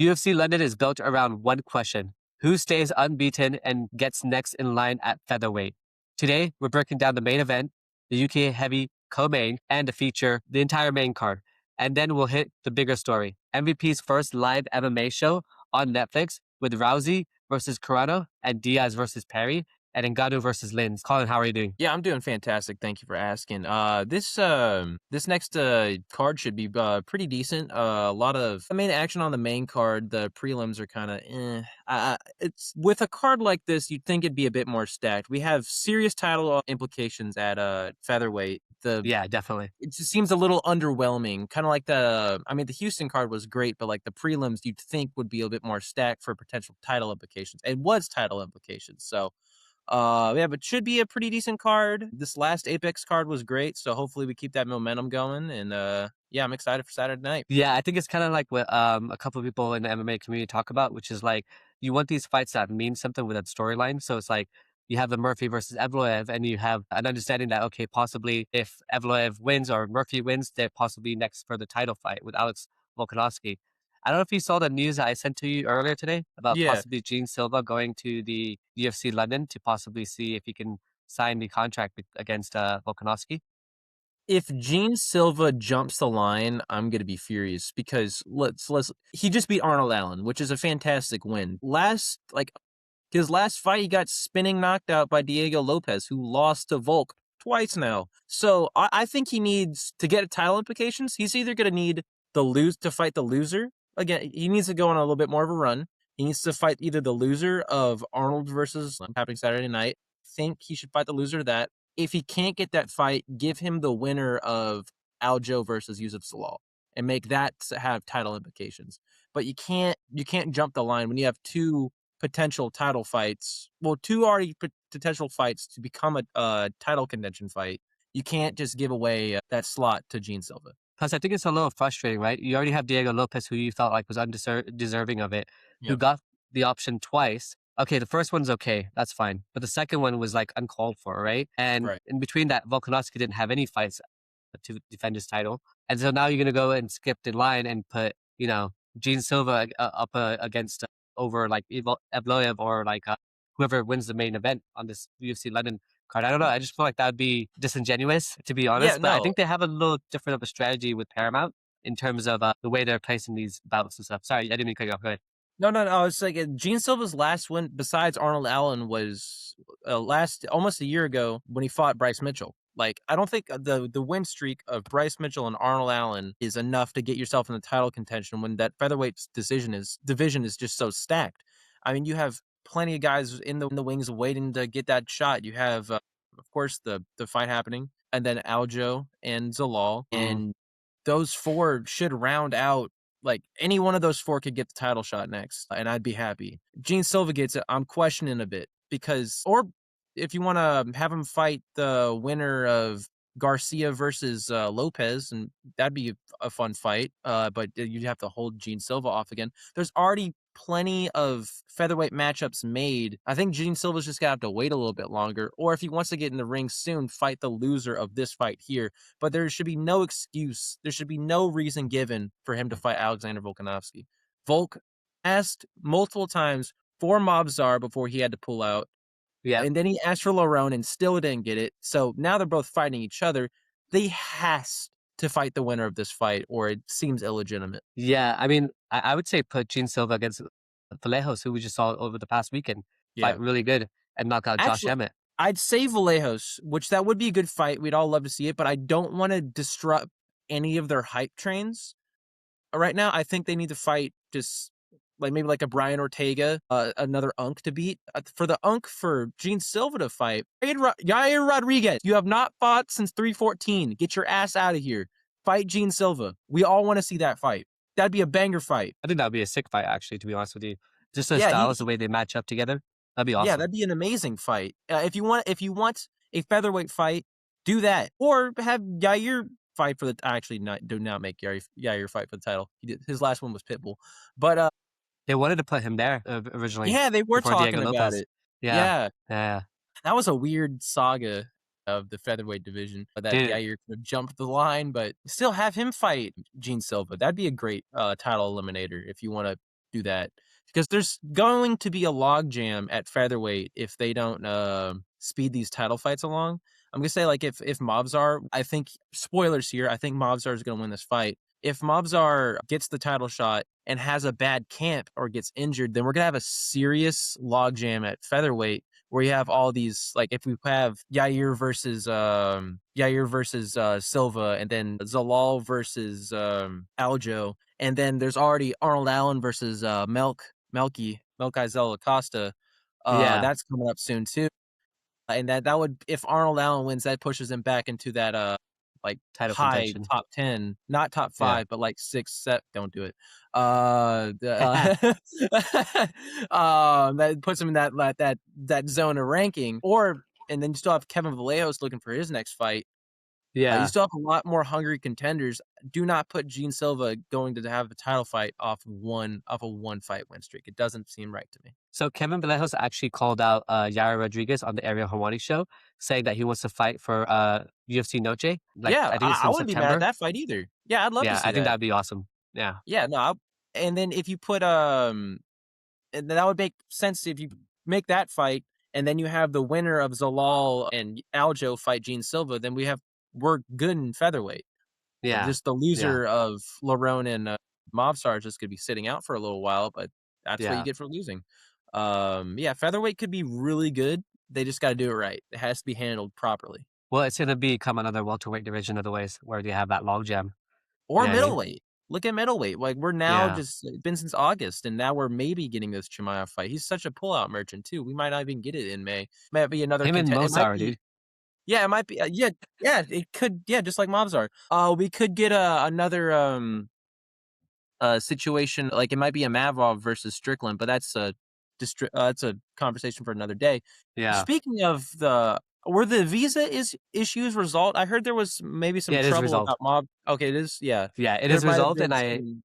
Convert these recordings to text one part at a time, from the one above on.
UFC London is built around one question: who stays unbeaten and gets next in line at featherweight? Today, we're breaking down the main event, the UK heavy co-main, and the feature, the entire main card. And then we'll hit the bigger story: MVP's first live MMA show on Netflix with Rousey versus Carano and Diaz versus Perry and Ngannou versus Lins. Colin, how are you doing? Yeah, I'm doing fantastic. Thank you for asking. This next card should be pretty decent. A lot of main action on the main card. The prelims are kind of it's with a card like this, you'd think it'd be a bit more stacked. We have serious title implications at featherweight. Yeah, definitely. It just seems a little underwhelming. Kind of like the Houston card was great, but like the prelims, you'd think would be a bit more stacked for potential title implications. It was title implications, so. Yeah, but should be a pretty decent card. This last Apex card was great, so hopefully we keep that momentum going. And yeah, I'm excited for Saturday night. Yeah, I think it's kind of like what a couple of people in the MMA community talk about, which is like you want these fights that mean something with a storyline. So it's like you have the Murphy versus Evloev, and you have an understanding that okay, possibly if Evloev wins or Murphy wins, they're possibly next for the title fight with Alex Volkanovski. I don't know if you saw the news that I sent to you earlier today about Yeah, possibly Jean Silva going to the UFC London to possibly see if he can sign the contract against Volkanovski. if Jean Silva jumps the line, I'm gonna be furious because let's he just beat Arnold Allen, which is a fantastic win. His last fight, he got spinning knocked out by Diego Lopez, who lost to Volk twice now. So I think he needs to get title implications. He's either going to need to fight the loser. Again, he needs to go on a little bit more of a run. He needs to fight either the loser of Arnold versus happening Saturday night. I think he should fight the loser of that. If he can't get that fight, give him the winner of Aljo versus Yusuf Salal and make that have title implications. But you can't jump the line when you have two potential title fights. Well, two already potential fights to become a title contention fight. You can't just give away that slot to Jean Silva. Plus, I think it's a little frustrating, right? You already have Diego Lopez, who you felt like was undeserving of it, who Yep. got the option twice. Okay, the first one's okay, that's fine, but the second one was like uncalled for, right? And Right. in between that, Volkanovski didn't have any fights to defend his title, and so now you're gonna go and skip the line and put Jean Silva up against over like Evloev or like whoever wins the main event on this UFC London card. I don't know. I just feel like that would be disingenuous, to be Yeah. honest. But I No. think they have a little different of a strategy with Paramount in terms of the way they're placing these bouts and stuff. Sorry, I didn't mean to cut you off. Go ahead. No. No. No. It's like Jean Silva's last win besides Arnold Allen was last almost a year ago when he fought Bryce Mitchell. Like I don't think the win streak of Bryce Mitchell and Arnold Allen is enough to get yourself in the title contention when that featherweight division is just so stacked. I mean, you have plenty of guys in the wings waiting to get that shot. You have, of course, the fight happening, and then Aljo and Zalal, Mm. and those four should round out. Like any one of those four could get the title shot next, and I'd be happy. Gene Silva gets it. I'm questioning a bit because, or if you want to have him fight the winner of Garcia versus Lopez, and that'd be a fun fight. But you'd have to hold Gene Silva off again. There's already plenty of featherweight matchups made. I think Gene Silva's just gonna have to wait a little bit longer, or if he wants to get in the ring soon, fight the loser of this fight here. But there should be no excuse. There should be no reason given for him to fight Alexander Volkanovski. Volk asked multiple times for Movsar before he had to pull out. Yeah. And then he asked for Lerone and still didn't get it. So now they're both fighting each other. They has to fight the winner of this fight, or it seems illegitimate. Yeah. I mean, I would say put Jean Silva against Vallejos, who we just saw over the past weekend, Yeah. fight really good and knock out Josh Actually, Emmett. I'd say Vallejos, which that would be a good fight. We'd all love to see it, but I don't want to disrupt any of their hype trains. Right now, I think they need to fight just like maybe like a Brian Ortega, another Unk to beat. For the Unk for Gene Silva to fight, Yair Rodriguez, you have not fought since 314. Get your ass out of here. Fight Gene Silva. We all want to see that fight. That'd be a banger fight. I think that would be a sick fight, actually, to be honest with you. Just the Yeah, styles, the way they match up together. That'd be awesome. that'd be an amazing fight. If you want a featherweight fight, do that, or have Yair fight for the. Actually, do not make Yair fight for the title. His last one was Pitbull, but They wanted to put him there originally yeah, they were before Diego talking about Lopez. it. Yeah. Yeah, Yeah. that was a weird saga of the featherweight division that Dude, Yair could have jumped the line, but still have him fight Gene Silva. That'd be a great title eliminator if you want to do that because there's going to be a logjam at featherweight if they don't speed these title fights along. I'm gonna say like if Movsar, I think spoilers here, I think Movsar is gonna win this fight. If Movsar gets the title shot and has a bad camp or gets injured, then we're gonna have a serious logjam at featherweight where you have all these like if we have Yair versus Silva and then Zalal versus Aljo, and then there's already Arnold Allen versus Melchizel Acosta. Yeah, That's coming up soon too. And that would if Arnold Allen wins, that pushes him back into that like title high contention. top 10, not top Yeah. 5, but like 6, 7. Don't do it. That puts him in that zone of ranking. Or and then you still have Kevin Vallejos looking for his next fight. You Yeah. still have a lot more hungry contenders. Do not put Jean Silva going to have a title fight off of a one fight win streak. It doesn't seem right to me. So Kevin Vallejos actually called out Yair Rodriguez on the Ariel Helwani show, saying that he wants to fight for UFC Noche. Like Yeah, I think it's I in wouldn't be mad at September. that fight either. Yeah, I'd love to Yeah, see I think that. that'd be awesome. Yeah. Yeah, no, and then if you put and that would make sense if you make that fight, and then you have the winner of Zalal and Aljo fight Jean Silva. Then we're good in featherweight. Yeah. Just the Yeah. loser of Lerone and Movsar is just gonna be sitting out for a little while, but that's what you Yeah. get for losing. Yeah, featherweight could be really good. They just got to do it right. It has to be handled properly. Well, it's gonna become another welterweight division otherwise where you have that logjam. Or You know what I mean? middleweight. Look at middleweight. Like we're now Yeah. just it's been since August, and now we're maybe getting this Chimaev fight. He's such a pullout merchant too. We might not even get it in May. Might be another Him and contender. It might Movsar, be. dude. Yeah, it might be. Yeah. It could. Yeah, just like Movsar. We could get another situation. Like it might be a Mavov versus Strickland, but that's it's a conversation for another day. Yeah. Speaking of were the visa issues result? I heard there was maybe some Yeah, it is trouble resolved. about mob. Okay, it is. Yeah, Yeah, it there is might have resolved. been And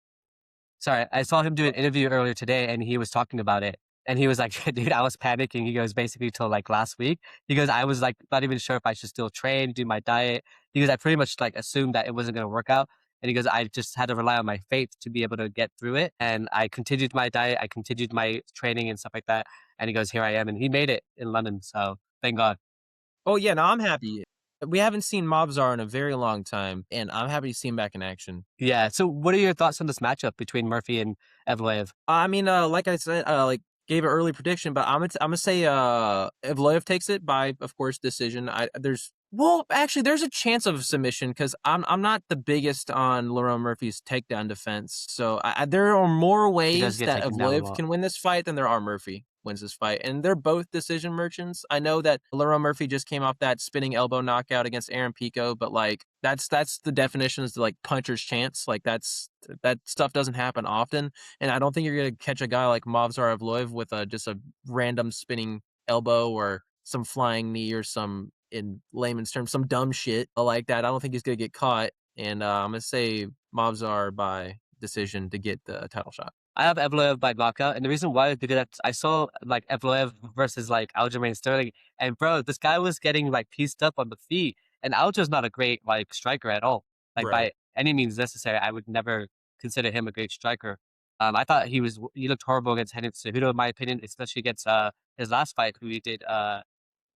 some. I saw him do an interview earlier today and he was talking about it. And he was like, dude, I was panicking. He goes, basically till like last week. He goes, I was like not even sure if I should still train, do my diet. He goes, I pretty much like assumed that it wasn't gonna work out. And he goes, I just had to rely on my faith to be able to get through it. And I continued my diet, I continued my training and stuff like that. And he goes, here I am. And he made it in London. So thank God. Oh yeah, no, I'm happy. We haven't seen Mobzar in a very long time, and I'm happy to see him back in action. Yeah. So what are your thoughts on this matchup between Murphy and Evloev? I mean, like I said, like gave an early prediction, but I'm gonna say Evloev takes it by, of course, decision. There's a chance of submission because I'm not the biggest on Lerone Murphy's takedown defense. So there are more He does ways get that taken down a Evloev lot. can win this fight than there are Murphy wins this fight, and they're both decision merchants. I know that Lerone Murphy just came off that spinning elbow knockout against Aaron Pico, but like that's the definition is like puncher's chance. Like that stuff doesn't happen often, and I don't think you're gonna catch a guy like Movsar Evloev with just a random spinning elbow or some flying knee or some, in layman's terms, some dumb shit like that. I don't think he's gonna get caught, and I'm gonna say Movsar by decision to get the title shot. I have Evloev by knockout, and the reason why is because I saw like Evloev versus like Aljamain Sterling, and bro, this guy was getting like pieced up on the feet, and Aljo's not a great like striker at all, like Right. by any means necessary. I would never consider him a great striker. I thought he looked horrible against Henry Cejudo, in my opinion, especially against his last fight, who he did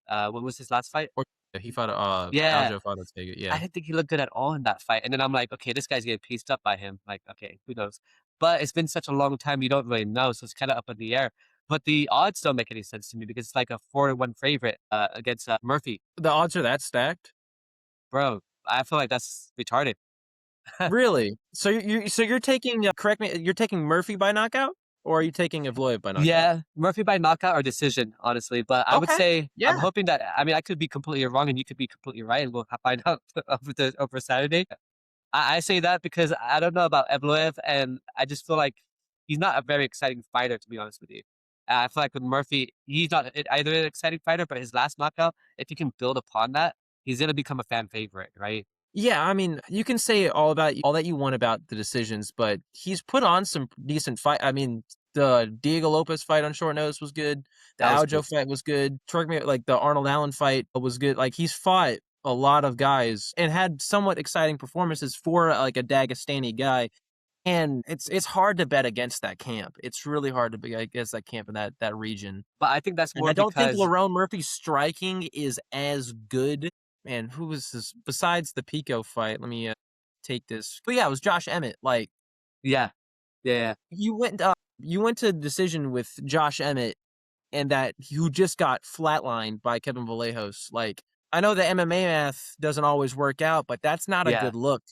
what was his last fight? Or he fought Yeah, Aljo fought Ortega. I Yeah. didn't think he looked good at all in that fight. And then I'm like, okay, this guy's getting pieced up by him. Like, okay, who knows? But it's been such a long time, you don't really know, so it's kind of up in the air. But the odds don't make any sense to me because it's like a 4-1 favorite against Murphy. The odds are that stacked? Bro, I feel like that's retarded. Really? So you're taking correct me, you're taking Murphy by knockout, or are you taking Evloev by knockout? Yeah, Murphy by knockout or decision, honestly. But I would Okay. say Yeah. I'm hoping that I could be completely wrong and you could be completely right, and we'll find out over Saturday. I say that because I don't know about Evloev, and I just feel like he's not a very exciting fighter, to be honest with you. I feel like with Murphy, he's not either an exciting fighter, but his last knockout, if he can build upon that, he's gonna become a fan favorite, right? Yeah, I mean, you can say all that you want about the decisions, but he's put on some decent fight. I mean, the Diego Lopez fight on short notice was good. The That was Aljo good. fight was good. Like the Arnold Allen fight was good. Like he's fought a lot of guys and had somewhat exciting performances for like a Dagestani guy. And it's hard to bet against that camp. It's really hard to bet against that camp in that region. But I think that's And more I don't think because Lerone Murphy's striking is as good. Man, who was this besides the Pico fight? Let me take this. But yeah, it was Josh Emmett. Like yeah, yeah, you went to decision with Josh Emmett, and that who just got flatlined by Kevin Vallejos. Like I know the MMA math doesn't always work out, but that's not a yeah. good look.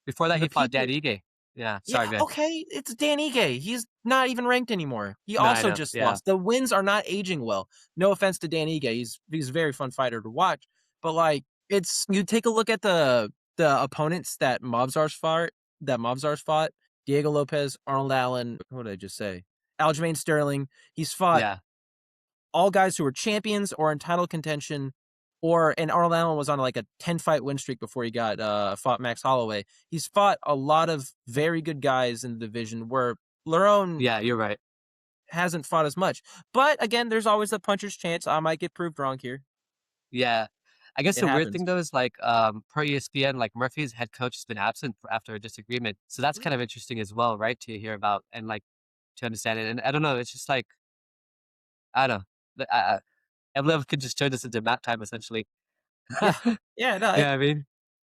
Before that, The he fought Dan people Ige. Yeah, Yeah, sorry, good. okay, it's Dan Ige. He's not even ranked anymore. He No, I also know. just Yeah, lost. The wins are not aging well. No offense to Dan Ige. He's a very fun fighter to watch. But like it's you take a look at the opponents that Movsar's fought, Diego Lopez, Arnold Allen, what did I just say? Aljamain Sterling. He's fought yeah, all guys who were champions or in title contention, and Arnold Allen was on like a 10-fight win streak before he got fought Max Holloway. He's fought a lot of very good guys in the division where Lerone yeah. You're right. hasn't fought as much. But again, there's always the puncher's chance. I might get proved wrong here. Yeah. I guess It the weird happens. thing though is like per ESPN, like Murphy's head coach has been absent after a disagreement. So that's kind of interesting as well, right? To hear about and like to understand it. And I don't know, it's just like I don't know. Evloev could just turn this into map time essentially. Yeah. Yeah, no, Yeah, I mean.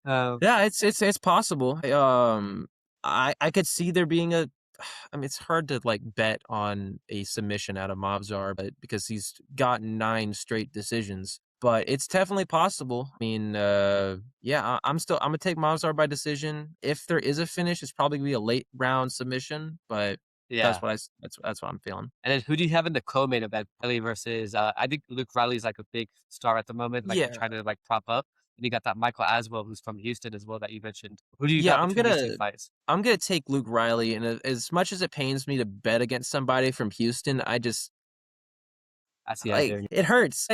Um yeah, it's possible. I could see there being a I mean, it's hard to like bet on a submission out of Movsar, but because he's gotten 9 straight decisions. But it's definitely possible. I mean, yeah, I'm gonna take Movsar by decision. If there is a finish, it's probably gonna be a late round submission. But yeah. that's what I'm feeling. And then who do you have in the co-main event? Riley versus I think Luke Riley's like a big star at the moment, like they're Yeah, trying to like prop up. And you got that Michael Aswell who's from Houston as well that you mentioned. Who do you yeah, got between these two fights? I'm gonna take Luke Riley, and as much as it pains me to bet against somebody from Houston, I just I see I like doing. it hurts.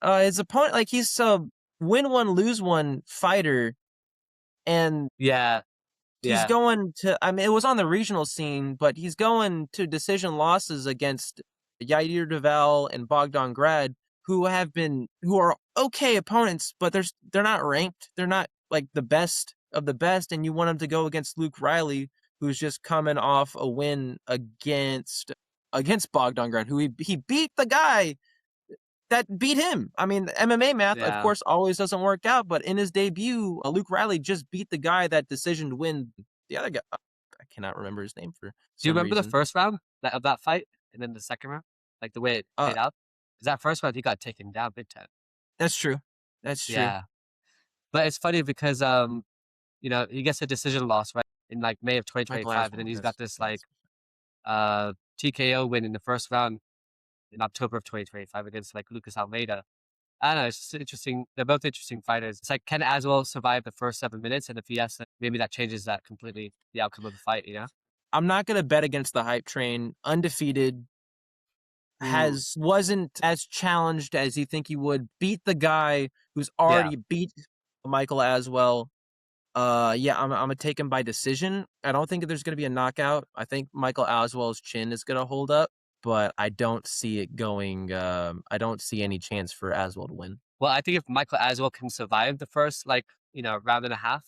His opponent, like he's a win one lose one fighter, and Yeah, he's yeah, going to. I mean, it was on the regional scene, but he's going to decision losses against Yair Duval and Bogdan Grad, who are okay opponents, but they're not ranked. They're not like the best of the best, and you want him to go against Luke Riley, who's just coming off a win against Bogdan Grad, who he beat the guy that beat him. I mean, MMA math, of yeah. course, always doesn't work out, but in his debut, Luke Riley just beat the guy that decision to win. The other guy, I cannot remember his name for Do you some remember the reason. first round of that fight, and then the second round, like the way it Uh, played out? Because that first round he got taken down big time. that's true. That's true. Yeah, but it's funny because he gets a decision loss right in like May of Michael 2025, and then Aswell. he's got That's this yeah, like uh TKO win in the first round in October of 2025 against like Lucas Almeida. I don't know. It's just interesting. They're both interesting fighters. It's like can Aswell survive the first 7 minutes, and if yes, then maybe that changes that completely the outcome of the fight. You know? I'm not gonna bet against the hype train. Undefeated Mm, wasn't as challenged as you think he would. Beat the guy who's yeah, already beat Michael Aswell. Yeah, I'm gonna take him by decision. I don't think there's gonna be a knockout. I think Michael Aswell's chin is gonna hold up, but I don't see it going. I don't see any chance for Aswell to win. well, I think if Michael Aswell can survive the first round and a half,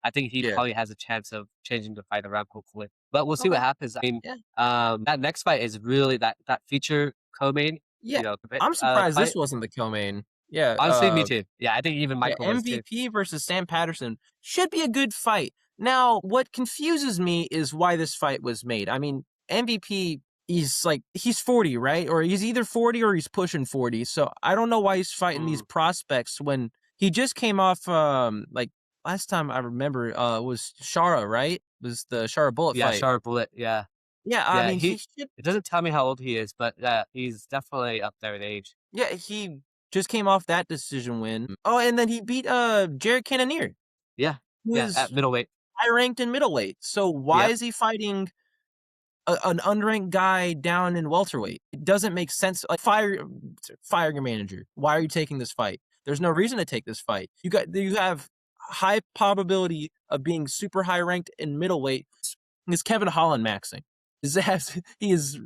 I think he Yeah. probably has a chance of changing the fight around. Hopefully, but we'll see what Okay. happens. I mean, Yeah. that next fight is really that feature co-main. Yeah. I'm surprised this Fight. wasn't the co-main. Yeah. Honestly, me too. Yeah, I think even Yeah. Michael was too. MVP versus Sam Patterson should be a good fight. Now, what confuses me is why this fight was made. I mean, MVP. He's 40, right? Or he's either 40 or he's pushing 40. So I don't know why he's fighting these Mm. prospects when he just came off like last time I remember was Shara, right? Was the Shara Bullet Yeah, fight. sharp bullet. Yeah. Yeah, I Yeah, mean he should it doesn't tell me how old he is, but he's definitely up there in age. yeah, he just came off that decision win. Oh, and then he beat Jared Cannonier, Yeah, who yeah, at is middleweight. high ranked in middleweight. So why Yep. is he fighting an unranked guy down in welterweight? It doesn't make sense. Like fire your manager. Why are you taking this fight? There's no reason to take this fight. You have high probability of being super high ranked in middleweight. Is Kevin Holland maxing? He is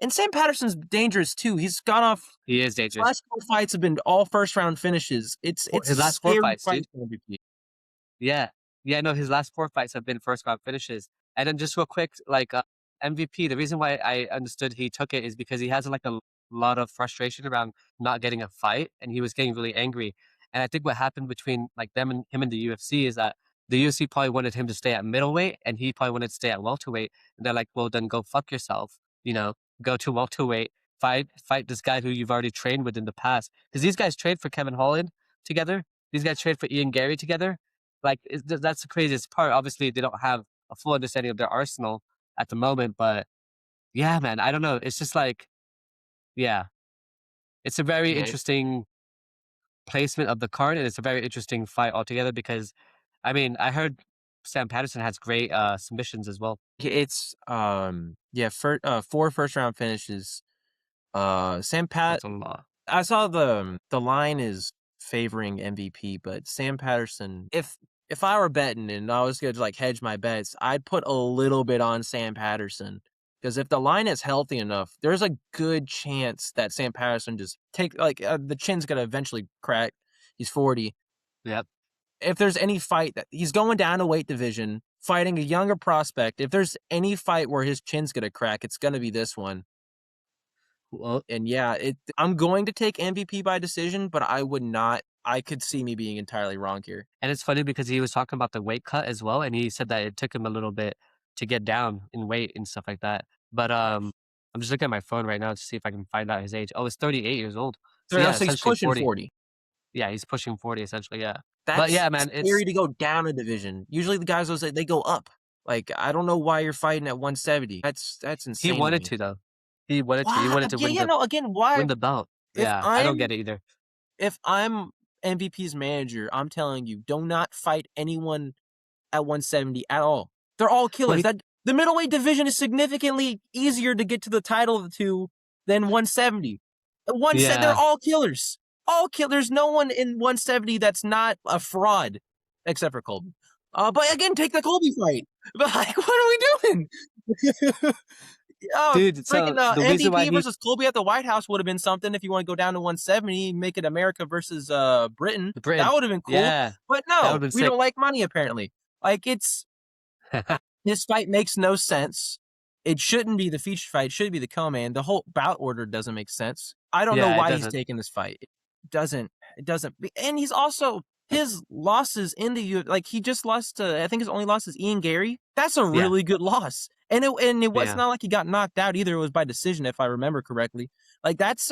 and Sam Patterson's dangerous too. He's gone off He is his dangerous. last 4 fights have been all first round finishes. It's His a last 4 scary fights, fight dude. for MVP. Yeah. Yeah, no, his last 4 fights have been first round finishes. And then just real quick, like, MVP, the reason why I understood he took it is because he has, like, a lot of frustration around not getting a fight, and he was getting really angry. And I think what happened between, like, them and him and the UFC is that the UFC probably wanted him to stay at middleweight, and he probably wanted to stay at welterweight, and they're like, "Well, then go fuck yourself, you know? Go to welterweight, fight this guy who you've already trained with in the past." Because these guys trained for Kevin Holland together. These guys trained for Ian Gary together. Like, that's the craziest part. Obviously, they don't have a full understanding of their arsenal at the moment, but yeah, man, I don't know. It's just like, yeah, it's a very Yeah, interesting placement of the card, and it's a very interesting fight altogether because, I mean, I heard Sam Patterson has great submissions as well. yeah, 4 first round finishes. Sam Pat That's a lot. I saw the line is favoring MVP, but Sam Patterson, if I were betting and I was gonna like hedge my bets, I'd put a little bit on Sam Patterson. Because if the line is healthy enough, there's a good chance that Sam Patterson just the chin's gonna eventually crack. He's 40. Yep. If there's any fight that he's going down a weight division, fighting a younger prospect, if there's any fight where his chin's gonna crack, it's gonna be this one. Well, And yeah, I'm going to take MVP by decision, but I would not. I could see me being entirely wrong here. and it's funny because he was talking about the weight cut as well, and he said that it took him a little bit to get down in weight and stuff like that. But I'm just looking at my phone right now to see if I can find out his age. Oh, it's 38 years old. So yeah, So he's essentially pushing 40. 40. Yeah, he's pushing 40 essentially. Yeah, but That's yeah, man, scary it's to go down a division. Usually the guys will say they go up. Like I don't know why you're fighting at 170. That's he insane to wanted me. to though. He wanted to. He Why? wanted to Yeah, yeah. No. Again, why? win the belt. If Yeah, I don't I'm get it either. if I'm MVP's manager, I'm telling you, do not fight anyone at 170 at all. They're all Well, killers. That the middleweight division is significantly easier to get to the title to than 170. They're yeah, all killers. All kill. There's no one in 170 that's not a fraud, except for Colby. But again, take the Colby fight. But like, what are we doing? dude. So Freaking the reason why MVP he, versus Colby at the White House would have been something if you want to go down to 170, make it America versus Britain. Britain, That would have been cool. yeah, But that would have no, been we sick. don't like money apparently. Like this fight makes no sense. It shouldn't be the feature fight. It should be the co-main. The whole bout order doesn't make sense. I don't know Yeah, it why he's doesn't. taking this fight. It doesn't. It doesn't. And he's also his losses in the like he just lost to I think his only loss is Ian Gary. That's a Yeah, really good loss. And it was yeah. not like he got knocked out either. It was by decision if I remember correctly. Like that's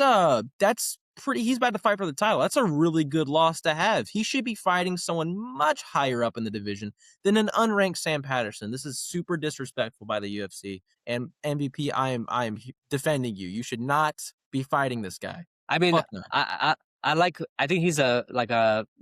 pretty. He's about to fight for the title. That's a really good loss to have. He should be fighting someone much higher up in the division than an unranked Sam Patterson. This is super disrespectful by the UFC. And MVP, I am defending you. You should not be fighting this guy. I mean, Fuck no. I like. I think he's a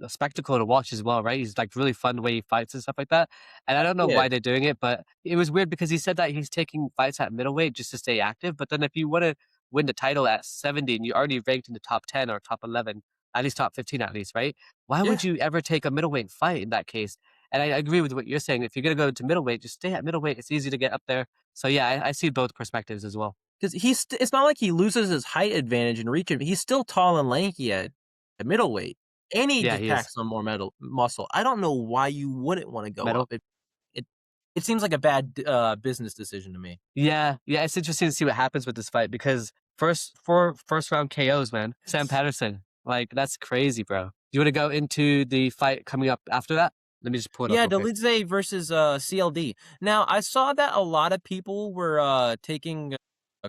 spectacle to watch as well, right? He's like really fun the way he fights and stuff like that. And I don't know Yeah, why they're doing it, but it was weird because he said that he's taking fights at middleweight just to stay active. But then if you want to win the title at 70 and you're already ranked in the top 10 or top 11, at least top 15 at least, right? Why yeah. would you ever take a middleweight fight in that case? And I agree with what you're saying. If you're gonna go to middleweight, just stay at middleweight. It's easy to get up there. So yeah, I see both perspectives as well. Because it's not like he loses his height advantage and reach. He's still tall and lanky at middleweight, and he Yeah, he is. packs on more muscle. I don't know why you wouldn't want to go Metal. up. It it seems like a bad business decision to me. Yeah, yeah, it's interesting to see what happens with this fight because first round KOs, man. Sam Patterson, like that's crazy, bro. You want to go into the fight coming up after that? Let me just pull it up Yeah, real quick. Dolidze versus CLD. Now I saw that a lot of people were taking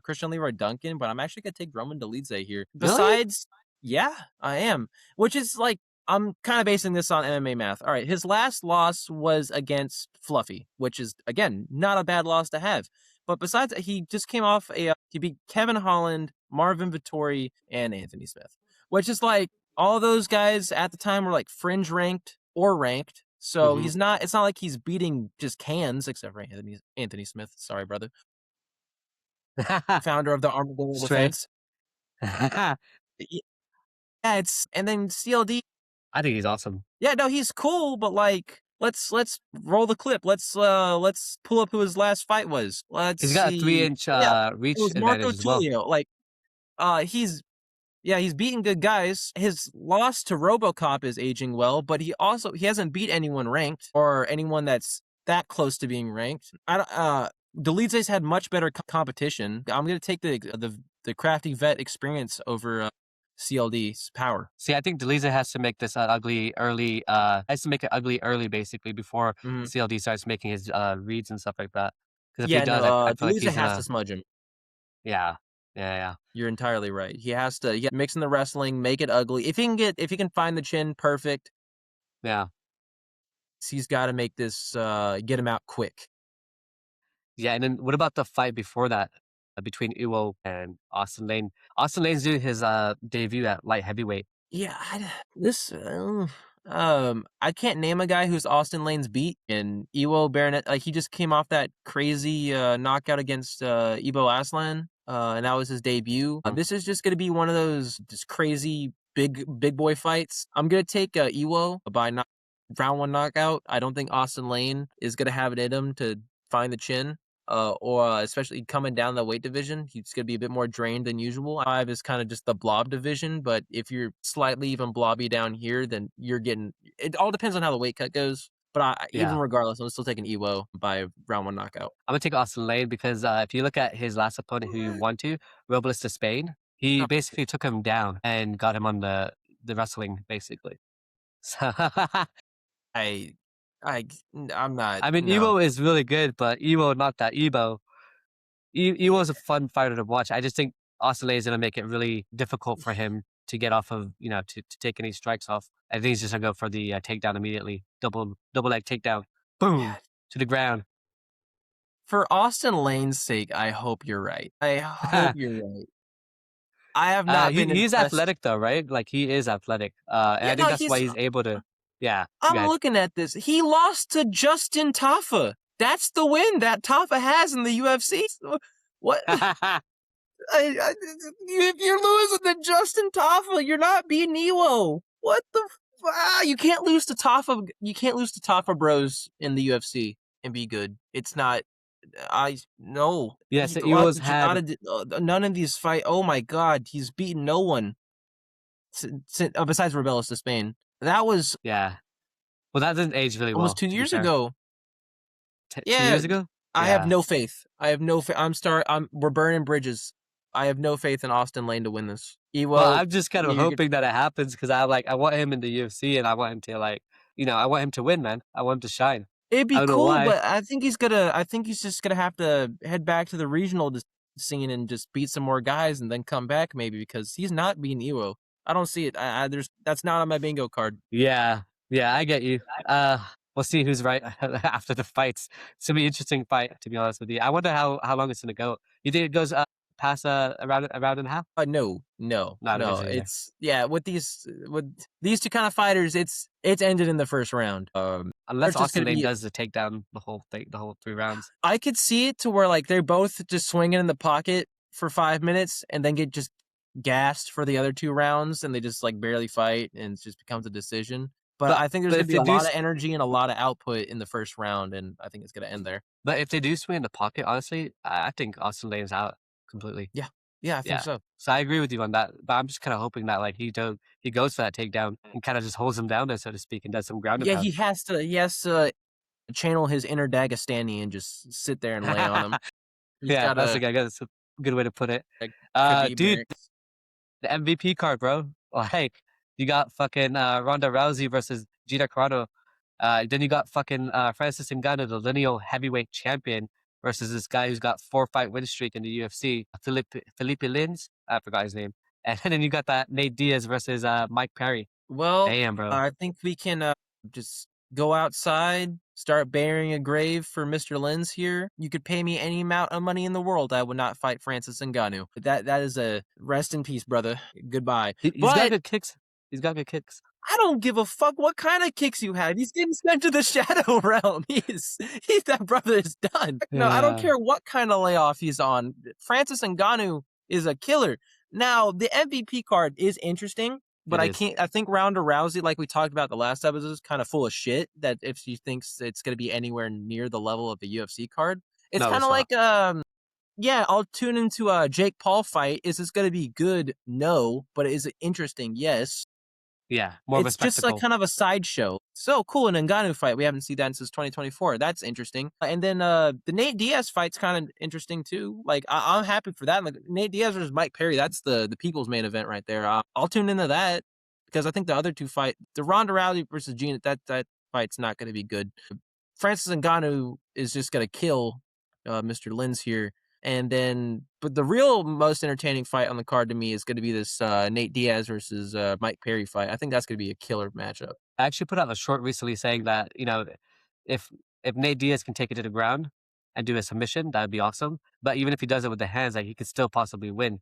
Christian Leroy Duncan, but I'm actually gonna take Roman Dolidze here. Really? Besides, yeah, I am. Which is like I'm kind of basing this on MMA math. All right, his last loss was against Fluffy, which is again not a bad loss to have. But besides, he just came off he beat Kevin Holland, Marvin Vittori, and Anthony Smith, which is like all those guys at the time were like fringe ranked or ranked. So Mm-hmm. he's not. It's not like he's beating just cans, except for Anthony Smith. Sorry, brother, founder of the Armadillo Straight. Defense. I Y- Yeah, it's and then CLD. think he's awesome. Yeah, no, he's cool, but like, let's roll the clip. Let's pull up who his last fight was. Let's He's got a see. 3-inch Yeah, it reach was Marco advantage as well. Tulio. Like, he's Yeah, he's beating good guys. His loss to RoboCop is aging well, but he hasn't beat anyone ranked or anyone that's that close to being ranked. Dolidze's had much better competition. I'm gonna take the crafty vet experience over CLD's power. See, I think Dolidze has to make this ugly early. Has to make it ugly early, basically, before CLD starts making his reads and stuff like that. Because if he does, I feel like Dolidze he's has gonna. to smudge him. Yeah, yeah. You're entirely right. He has to mix in the wrestling, make it ugly. If he can find the chin, perfect. Yeah. He's got to make this get him out quick. Yeah, and then what about the fight before that between Iwo and Austin Lane? Austin Lane's doing his debut at light heavyweight. Yeah, I can't name a guy who's Austin Lane's beat. And Iwo Baronet, like he just came off that crazy knockout against Ibo Aslan, and that was his debut. This is just gonna be one of those just crazy big boy fights. I'm gonna take Iwo by round 1 knockout. I don't think Austin Lane is gonna have it in him to find the chin. Or especially coming down the weight division, he's going to be a bit more drained than usual. 5 is kind of just the blob division, but if you're slightly even blobby down here, then you're getting, it all depends on how the weight cut goes. But even regardless, I'm still taking Ewo by round 1 knockout. I'm going to take Austin Lane because if you look at his last opponent who he won to, Robles to Spain, he basically took him down and got him on the wrestling, basically. So I'm not. I mean, no. Evo is really good, but Evo not that Evo. Evo's a fun fighter to watch. I just think Austin Lane is going to make it really difficult for him to get off of, to take any strikes off. I think he's just going to go for the takedown immediately. Double leg takedown. Boom. To the ground. For Austin Lane's sake, I hope you're right. I hope you're right. I have not been He's impressed. athletic though, right? Like he is athletic. And I think that's why he's able to. Yeah. I'm looking at this. He lost to Justin Tafa. That's the win that Tafa has in the UFC. What? If you're losing to Justin Tafa, you're not beating Ewo. What the? You can't lose to Tafa. You can't lose to Tafa Bros in the UFC and be good. It's not. No. Yes, Ewo's had none of these fight. Oh my God, he's beaten no one. Besides Rebellos to Spain. That was Well, that didn't age really well. Almost 2 years ago. 2 years ago? I have no faith. We're burning bridges. I have no faith in Austin Lane to win this. Well, I'm just kind of hoping that it happens because I want him in the UFC and I want him to I want him to win, man. I want him to shine. It'd be cool, but I think he's just gonna have to head back to the regional scene and just beat some more guys and then come back maybe because he's not beating Ewo. I don't see it. That's not on my bingo card. Yeah, I get you. We'll see who's right after the fights. It's gonna be an interesting fight, to be honest with you. I wonder how long it's gonna go. You think it goes past a round and a half? No. It's with these two kind of fighters, it's ended in the first round. Unless Austin Lane does the takedown the whole 3 rounds. I could see it to where like they're both just swinging in the pocket for 5 minutes and then get just gassed for the other 2 rounds and they just like barely fight and it just becomes a decision. But I think there's going to be a lot of energy and a lot of output in the first round, and I think it's going to end there. But if they do swing in the pocket, honestly, I think Austin Lane's out completely. Yeah, I think so. So I agree with you on that. But I'm just kind of hoping that like he goes for that takedown and kind of just holds him down there, so to speak, and does some ground and pound. He has to channel his inner Dagestani and just sit there and lay on him. That's a good way to put it. Dude, the MVP card, bro. Like, you got fucking Ronda Rousey versus Gina Carano. Then you got fucking Francis Ngannou, the lineal heavyweight champion, versus this guy who's got 4-fight win streak in the UFC, Felipe Lins. I forgot his name. And then you got that Nate Diaz versus Mike Perry. Well, damn, bro. I think we can just go outside, start burying a grave for Mr. Lins here. You could pay me any amount of money in the world, I would not fight Francis Ngannou. That is a rest in peace, brother. Goodbye. He's got good kicks. I don't give a fuck what kind of kicks you have. He's getting sent to the shadow realm. He's that brother is done. Yeah. No, I don't care what kind of layoff he's on. Francis Ngannou is a killer. Now, the MVP card is interesting, but I think Ronda Rousey, like we talked about the last episode, is kind of full of shit that if she thinks it's going to be anywhere near the level of the UFC card. It's kind of like Yeah, I'll tune into a Jake Paul fight. Is this going to be good? No, but is it interesting? Yes. Yeah, more of a It's just like spectacle. kind of a sideshow. So cool, an Ngannou fight. We haven't seen that since 2024. That's interesting. And then the Nate Diaz fight's kind of interesting too. Like I'm happy for that. Like Nate Diaz versus Mike Perry. That's the people's main event right there. I'll tune into that because I think the other two the Ronda Rousey versus Gina, that fight's not going to be good. Francis Ngannou is just going to kill Mr. Lynn's here. And then, but the real most entertaining fight on the card to me is going to be this Nate Diaz versus Mike Perry fight. I think that's going to be a killer matchup. I actually put out a short recently saying that, if if Nate Diaz can take it to the ground and do a submission, that would be awesome. But even if he does it with the hands, like he could still possibly win.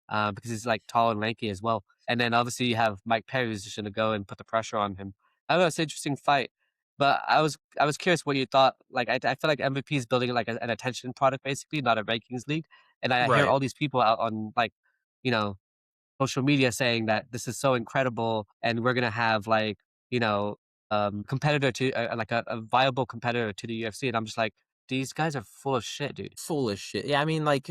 Because he's like tall and lanky as well. And then obviously you have Mike Perry who's just gonna go and put the pressure on him. I don't know, it's an interesting fight. But I was curious what you thought. Like I feel like MVP is building like an attention product basically, not a rankings league. And I hear Right. all these people out on like, you know, social media saying that this is so incredible and we're gonna have like, you know, competitor to like a viable competitor to the UFC. And I'm just like, these guys are full of shit, dude. Full of shit. Yeah, I mean, like,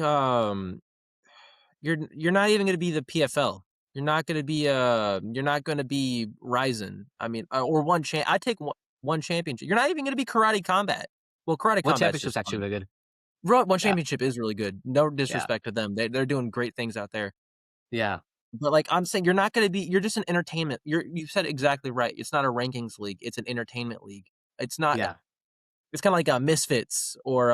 you're not even gonna be the PFL. You're not gonna be Ryzen. I mean, or I take one championship. You're not even gonna be Karate Combat. Well, Karate One Combat's championship's just actually fun. really good. One Yeah. championship is really good. No Yeah. disrespect to them. They're doing great things out there. Yeah. But like I'm saying, you're not gonna be. You're just an entertainment. You said it exactly right. It's not a rankings league. It's an entertainment league. It's not. Yeah. It's kind of like Misfits or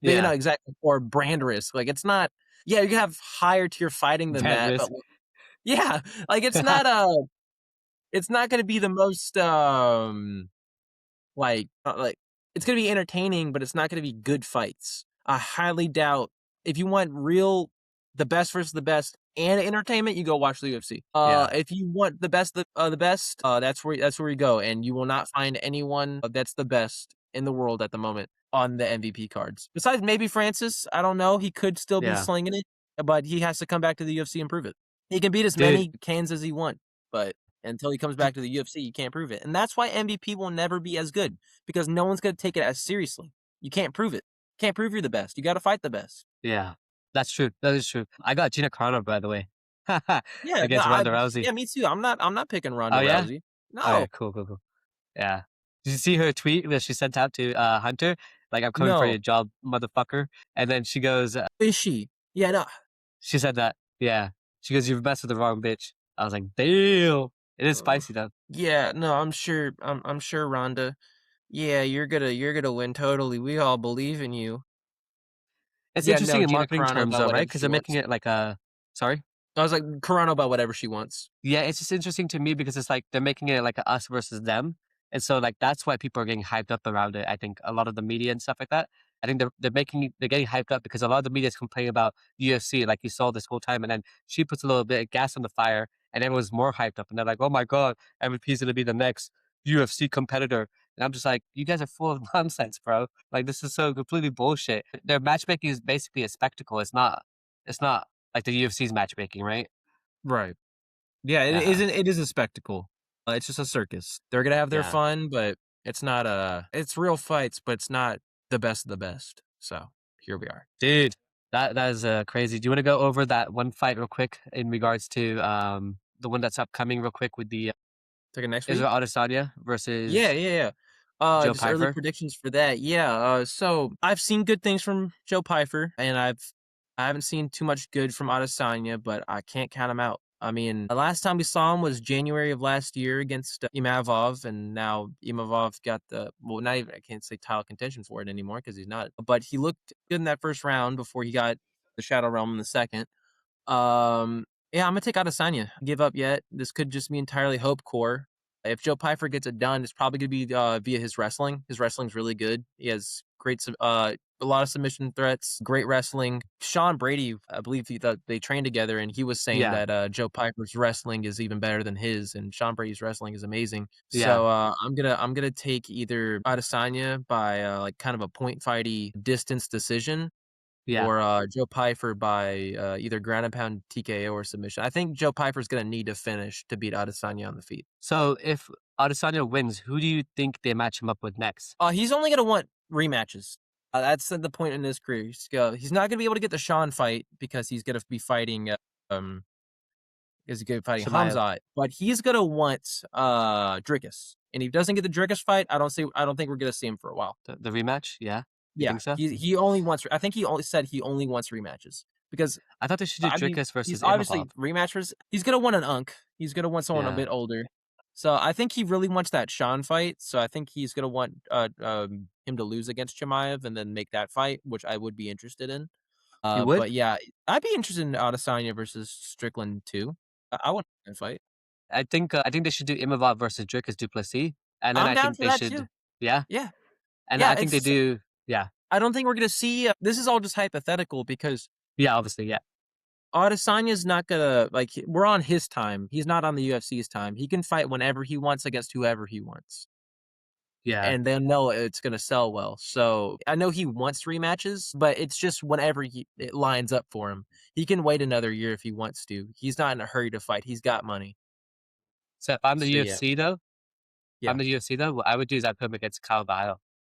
maybe Yeah. not exactly or brand risk. Like it's not. Yeah, you can have higher tier fighting than Brand that, but risk. yeah, like it's not going to be the most like it's going to be entertaining, but it's not going to be good fights. I highly doubt if you want real the best versus the best and entertainment, you go watch the UFC. Yeah. If you want the best, that's where you go, and you will not find anyone that's the best in the world at the moment on the MVP cards. Besides maybe Francis, I don't know. He could still be Yeah. slinging it, but he has to come back to the UFC and prove it. He can beat as Dude. many cans as he wants, but until he comes back to the UFC, you can't prove it. And that's why MVP will never be as good because no one's going to take it as seriously. You can't prove it. Can't prove you're the best. You got to fight the best. Yeah. That's true. That is true. I got Gina Carano, by the way. Yeah, no, Against Ronda Rousey. yeah, me too. I'm not picking Ronda Oh yeah? Rousey. No, Alright, cool, cool, cool. Yeah. Did you see her tweet that she sent out to Hunter? Like, I'm coming for no. your job, motherfucker. And then she goes, Is she? Yeah, no. she said that, yeah. She goes, you've messed with the wrong bitch. I was like, damn. It is Uh, spicy though. yeah, no. I'm sure Ronda. Yeah, you're gonna win totally. We all believe in you. It's Yeah, interesting no. in Gina marketing Carano terms about though, right? whatever Because she they're making wants. it like a, sorry? I was like Carano about whatever she wants. Yeah, it's just interesting to me because it's like they're making it like a us versus them. And so like that's why people are getting hyped up around it. I think a lot of the media and stuff like that. I think they're getting hyped up because a lot of the media is complaining about UFC like you saw this whole time, and then she puts a little bit of gas on the fire and everyone's more hyped up and they're like, oh my god, MVP is gonna be the next UFC competitor. And I'm just like, you guys are full of nonsense, bro. Like this is so completely bullshit. Their matchmaking is basically a spectacle. It's not like the UFC's matchmaking, right? Right. Yeah, it Yeah. isn't. It is a spectacle. It's just a circus. They're gonna have their Yeah. fun, but it's not a. It's real fights, but it's not the best of the best. So here we are. Dude, that is crazy. Do you want to go over that one fight real quick in regards to the one that's upcoming real quick with the Take it next week. Israel Adesanya Yeah, versus yeah, yeah. Joe Just early Pyfer? predictions for that. Yeah. So I've seen good things from Joe Pyfer, and I haven't seen too much good from Adesanya, but I can't count him out. I mean, the last time we saw him was January of last year against Imavov, and now Imavov got not even I can't say title contention for it anymore because he's not. But he looked good in that first round before he got the Shadow Realm in the second. Yeah, I'm gonna take Adesanya. Give up yet? This could just be entirely hope core. If Joe Pyfer gets it done, it's probably gonna be via his wrestling. His wrestling's really good. He has a lot of submission threats, great wrestling. Sean Brady, I believe they trained together, and he was saying Yeah, that Joe Pyfer's wrestling is even better than his, and Sean Brady's wrestling is amazing. yeah, So I'm gonna take either Adesanya by like kind of a point fighty distance decision, yeah. or Joe Pyfer by either ground and pound TKO or submission. I think Joe Pyfer's going to need to finish to beat Adesanya on the feet. So if Adesanya wins, who do you think they match him up with next? He's only going to want rematches. That's the point in his career. He's not gonna be able to get the Sean fight because he's gonna be fighting um he's gonna be fighting Chimaev. Khamzat, but he's gonna want Dricus. And if he doesn't get the Dricus fight, I don't think we're gonna see him for a while. The rematch? Yeah. You Yeah, think so? he only wants. I think he only said he only wants rematches because I thought they should do I mean Dricus he's versus obviously Imavov. rematchers. He's gonna want an unk. He's gonna want someone a Yeah. bit older. So I think he really wants that Sean fight. So I think he's gonna want him to lose against Chimaev and then make that fight, which I would be interested in. You would? But yeah, I'd be interested in Adesanya versus Strickland too. I want that fight. I think they should do Imavov versus Dricus Duplessis, and then I'm I down think for they that too. should, yeah, Yeah, and yeah. I think they do, yeah, I don't think we're gonna see. This is all just hypothetical because yeah, obviously, yeah, Adesanya's not gonna like. We're on his time. He's not on the UFC's time. He can fight whenever he wants against whoever he wants, yeah. and they'll know it's gonna sell well. So I know he wants rematches, but it's just whenever it lines up for him. He can wait another year if he wants to. He's not in a hurry to fight. He's got money. So if I'm the So yeah, UFC though, yeah. what I would do is I'd put him against Kyle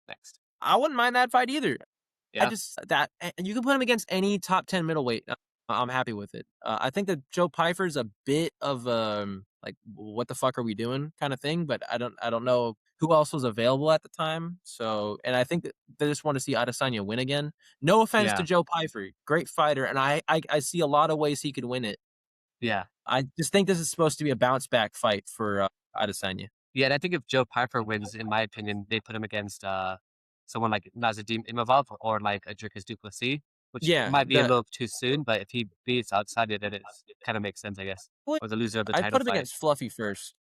next. I wouldn't mind that fight either. I Yeah, just that and you can put him against any top 10 middleweight. I'm happy with it. I think that Joe Pyfer's a bit of like what the fuck are we doing kind of thing, but I don't know who else was available at the time. So, and I think that they just want to see Adesanya win again. No offense to yeah, Joe Pyfer, great fighter, and I see a lot of ways he could win it. yeah, I just think this is supposed to be a bounce back fight for Adesanya. yeah. And I think if Joe Pyfer wins, in my opinion, they put him against someone like Nazardine Imavov or like a Dricus Duplessis, which Yeah, might be a the little too soon, but if he beats outside it, then it kind of makes sense, I guess. Or the loser of the I'd title put him fight. against Fluffy first.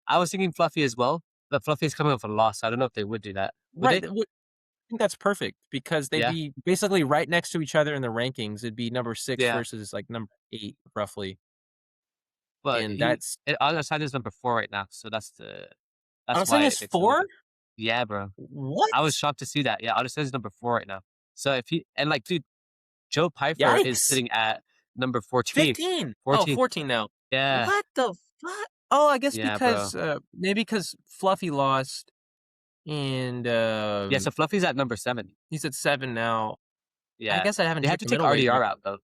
I was thinking Fluffy as well, but Fluffy's coming off a loss. So I don't know if they would do that. Would Right. they? Think that's perfect because they'd Yeah. be basically right next to each other in the rankings. It'd be number 6 Yeah. versus, like, number 8, roughly, But and that's Adesanya's number 4 right now, so that's why Adesanya's it makes it a little 4? bit. Yeah, bro. What? I was shocked to see that. Yeah, Adesanya's number 4 right now. So if he and like, dude, Joe Pyfer is Yikes. sitting at number 14. 15. Oh, 14. 14 now. Yeah. What the fuck? Oh, I guess Yeah, bro. because, maybe because Fluffy lost and, Yeah, so Fluffy's at number 7. he's at 7 now. I Yeah. guess I haven't They had checked to the take middleweight RDR rank. out though.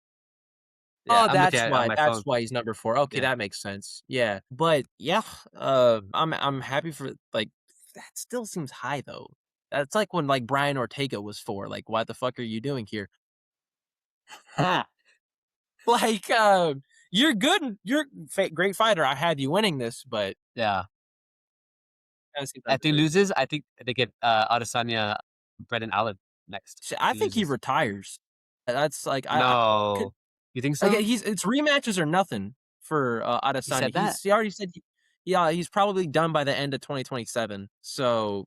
Yeah, Oh, I'm looking at it on my that's phone. why he's number 4. Okay, Yeah. that makes sense. Yeah, but yeah, I'm happy for like that still seems high though. That's like when like Brian Ortega was 4. Like, what the fuck are you doing here? Like, you're good. You're great fighter. I had you winning this, but Yeah. kind of seems If he underrated. loses, I think they get Adesanya, Brendan Allen next. See, If I he think he loses. retires. That's like I could No. You think like so? it's rematches or nothing for He Adesanya. said that. He already said yeah, he's probably done by the end of 2027. So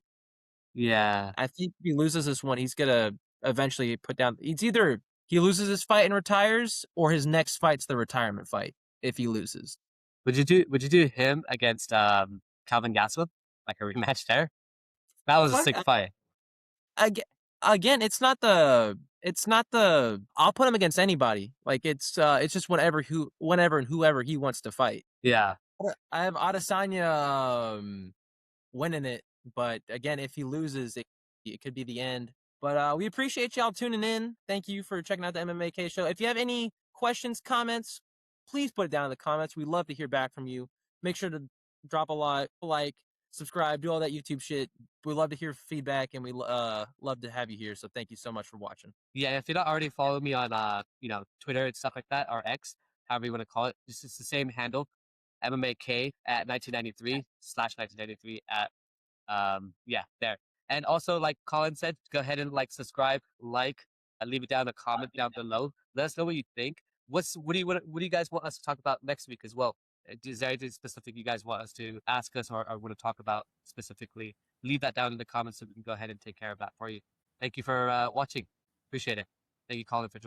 Yeah. I think if he loses this one, he's gonna eventually put down. It's either he loses his fight and retires, or his next fight's the retirement fight. If he loses, Would you do him against Calvin Gastelum? Like a rematch there? That was a fuck. sick fight. Again, again, it's not the. I'll put him against anybody. Like it's just whenever and whoever he wants to fight. Yeah. I have Adesanya winning it, but again, if he loses, it could be the end. But we appreciate y'all tuning in. Thank you for checking out the MMAK show. If you have any questions, comments, please put it down in the comments. We'd love to hear back from you. Make sure to drop a like, subscribe, do all that YouTube shit. We love to hear feedback, and we love to have you here. So thank you so much for watching. Yeah, if you don't already follow me on Twitter and stuff like that, or X, however you want to call it, it's the same handle, MMAK at 1993/1993 at yeah, there. And also, like Colin said, go ahead and like subscribe, leave it down a comment down below. Let us know what you think. What do you guys want us to talk about next week as well? Is there anything specific you guys want us to ask us or want to talk about specifically? Leave that down in the comments so we can go ahead and take care of that for you. Thank you for watching. Appreciate it. Thank you, Colin, for joining.